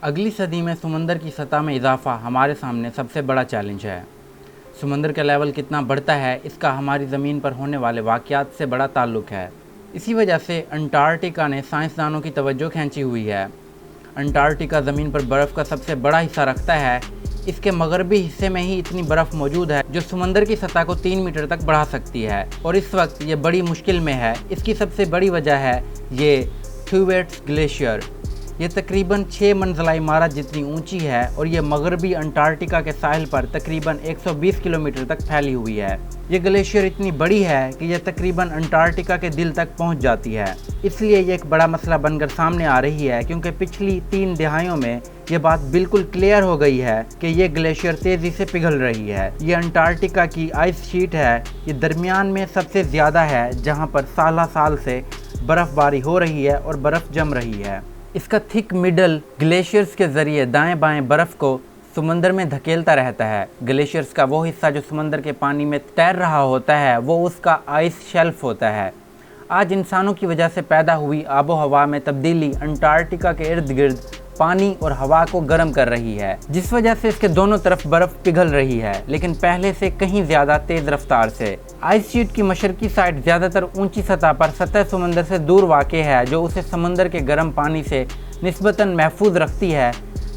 اگلی صدی میں سمندر کی سطح میں اضافہ ہمارے سامنے سب سے بڑا چیلنج ہے۔ سمندر کا لیول کتنا بڑھتا ہے اس کا ہماری زمین پر ہونے والے واقعات سے بڑا تعلق ہے۔ اسی وجہ سے انٹارکٹیکا نے سائنسدانوں کی توجہ کھینچی ہوئی ہے۔ انٹارکٹیکا زمین پر برف کا سب سے بڑا حصہ رکھتا ہے۔ اس کے مغربی حصے میں ہی اتنی برف موجود ہے جو سمندر کی سطح کو 3 میٹر تک بڑھا سکتی ہے، اور اس وقت یہ بڑی مشکل میں ہے۔ اس کی سب سے بڑی وجہ ہے یہ تھیویٹس گلیشیئر۔ یہ تقریباً 6 منزلہ عمارت جتنی اونچی ہے اور یہ مغربی انٹارکٹیکا کے ساحل پر تقریباً 120 کلومیٹر تک پھیلی ہوئی ہے۔ یہ گلیشیئر اتنی بڑی ہے کہ یہ تقریباً انٹارکٹیکا کے دل تک پہنچ جاتی ہے۔ اس لیے یہ ایک بڑا مسئلہ بن کر سامنے آ رہی ہے، کیونکہ پچھلی 3 دہائیوں میں یہ بات بالکل کلیئر ہو گئی ہے کہ یہ گلیشیئر تیزی سے پگھل رہی ہے۔ یہ انٹارکٹیکا کی آئس شیٹ ہے۔ یہ درمیان میں سب سے زیادہ ہے جہاں پر سالہ سال سے برف باری ہو رہی ہے اور برف جم رہی ہے۔ اس کا تھک مڈل گلیشیئرز کے ذریعے دائیں بائیں برف کو سمندر میں دھکیلتا رہتا ہے۔ گلیشیئرز کا وہ حصہ جو سمندر کے پانی میں تیر رہا ہوتا ہے وہ اس کا آئس شیلف ہوتا ہے۔ آج انسانوں کی وجہ سے پیدا ہوئی آب و ہوا میں تبدیلی انٹارکٹیکا کے ارد گرد پانی اور ہوا کو گرم کر رہی ہے، جس وجہ سے اس کے دونوں طرف برف پگھل رہی ہے، لیکن پہلے سے کہیں زیادہ تیز رفتار سے۔ آئس شیٹ کی مشرقی سائڈ زیادہ تر اونچی سطح پر سطح سمندر سے دور واقع ہے، جو اسے سمندر کے گرم پانی سے نسبتاً محفوظ رکھتی ہے،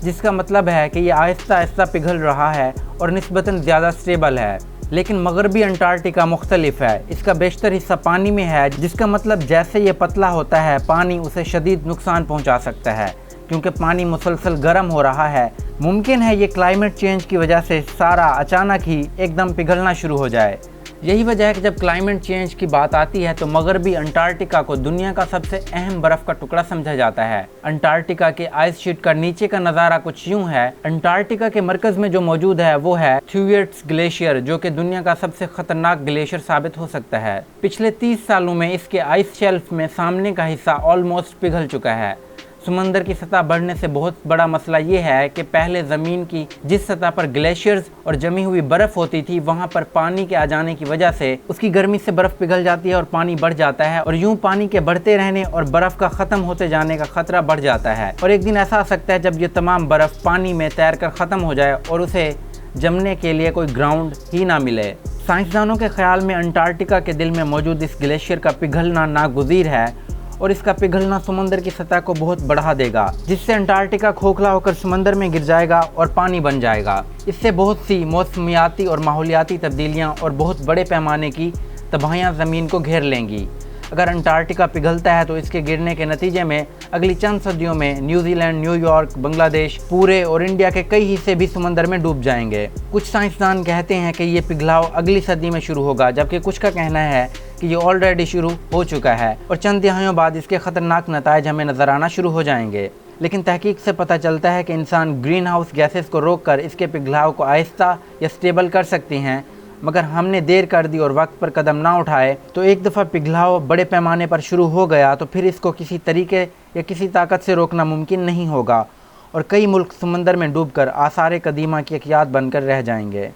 جس کا مطلب ہے کہ یہ آہستہ آہستہ پگھل رہا ہے اور نسبتاً زیادہ سٹیبل ہے۔ لیکن مغربی انٹارکٹیکا مختلف ہے۔ اس کا بیشتر حصہ پانی میں ہے، جس کا مطلب جیسے یہ پتلا ہوتا ہے پانی اسے شدید نقصان پہنچا سکتا ہے، کیونکہ پانی مسلسل گرم ہو رہا ہے۔ ممکن ہے یہ کلائمیٹ چینج کی وجہ سے سارا اچانک ہی ایک دم پگھلنا شروع ہو جائے۔ یہی وجہ ہے کہ جب کلائمیٹ چینج کی بات آتی ہے تو مغربی انٹارکٹیکا کو دنیا کا سب سے اہم برف کا ٹکڑا سمجھا جاتا ہے۔ انٹارکٹیکا کے آئس شیٹ کا نیچے کا نظارہ کچھ یوں ہے۔ انٹارکٹیکا کے مرکز میں جو موجود ہے وہ ہے تھیویٹس گلیشیئر، جو کہ دنیا کا سب سے خطرناک گلیشیئر ثابت ہو سکتا ہے۔ پچھلے 30 سالوں میں اس کے آئس شیلف میں سامنے کا حصہ آلموسٹ پگھل چکا ہے۔ سمندر کی سطح بڑھنے سے بہت بڑا مسئلہ یہ ہے کہ پہلے زمین کی جس سطح پر گلیشیئرز اور جمی ہوئی برف ہوتی تھی، وہاں پر پانی کے آ جانے کی وجہ سے اس کی گرمی سے برف پگھل جاتی ہے اور پانی بڑھ جاتا ہے، اور یوں پانی کے بڑھتے رہنے اور برف کا ختم ہوتے جانے کا خطرہ بڑھ جاتا ہے، اور ایک دن ایسا آ سکتا ہے جب یہ تمام برف پانی میں تیر کر ختم ہو جائے اور اسے جمنے کے لیے کوئی گراؤنڈ ہی نہ ملے۔ سائنسدانوں کے خیال میں انٹارکٹیکا کے دل میں موجود اس گلیشیئر کا پگھلنا ناگزیر ہے، اور اس کا پگھلنا سمندر کی سطح کو بہت بڑھا دے گا، جس سے انٹارکٹیکا کھوکھلا ہو کر سمندر میں گر جائے گا اور پانی بن جائے گا۔ اس سے بہت سی موسمیاتی اور ماحولیاتی تبدیلیاں اور بہت بڑے پیمانے کی تباہیاں زمین کو گھیر لیں گی۔ اگر انٹارکٹیکا پگھلتا ہے تو اس کے گرنے کے نتیجے میں اگلی چند صدیوں میں نیوزی لینڈ، نیو یارک، بنگلہ دیش پورے اور انڈیا کے کئی حصے بھی سمندر میں ڈوب جائیں گے۔ کچھ سائنسدان کہتے ہیں کہ یہ پگھلاؤ اگلی صدی میں شروع ہوگا، جبکہ کچھ کا کہنا ہے کہ یہ آلریڈی شروع ہو چکا ہے اور چند دہائیوں بعد اس کے خطرناک نتائج ہمیں نظر آنا شروع ہو جائیں گے۔ لیکن تحقیق سے پتہ چلتا ہے کہ انسان گرین ہاؤس گیسز کو روک کر اس کے پگھلاؤ کو آہستہ یا سٹیبل کر سکتے ہیں، مگر ہم نے دیر کر دی اور وقت پر قدم نہ اٹھائے تو ایک دفعہ پگھلاؤ بڑے پیمانے پر شروع ہو گیا تو پھر اس کو کسی طریقے یا کسی طاقت سے روکنا ممکن نہیں ہوگا، اور کئی ملک سمندر میں ڈوب کر آثار قدیمہ کی ایک یاد بن کر رہ جائیں گے۔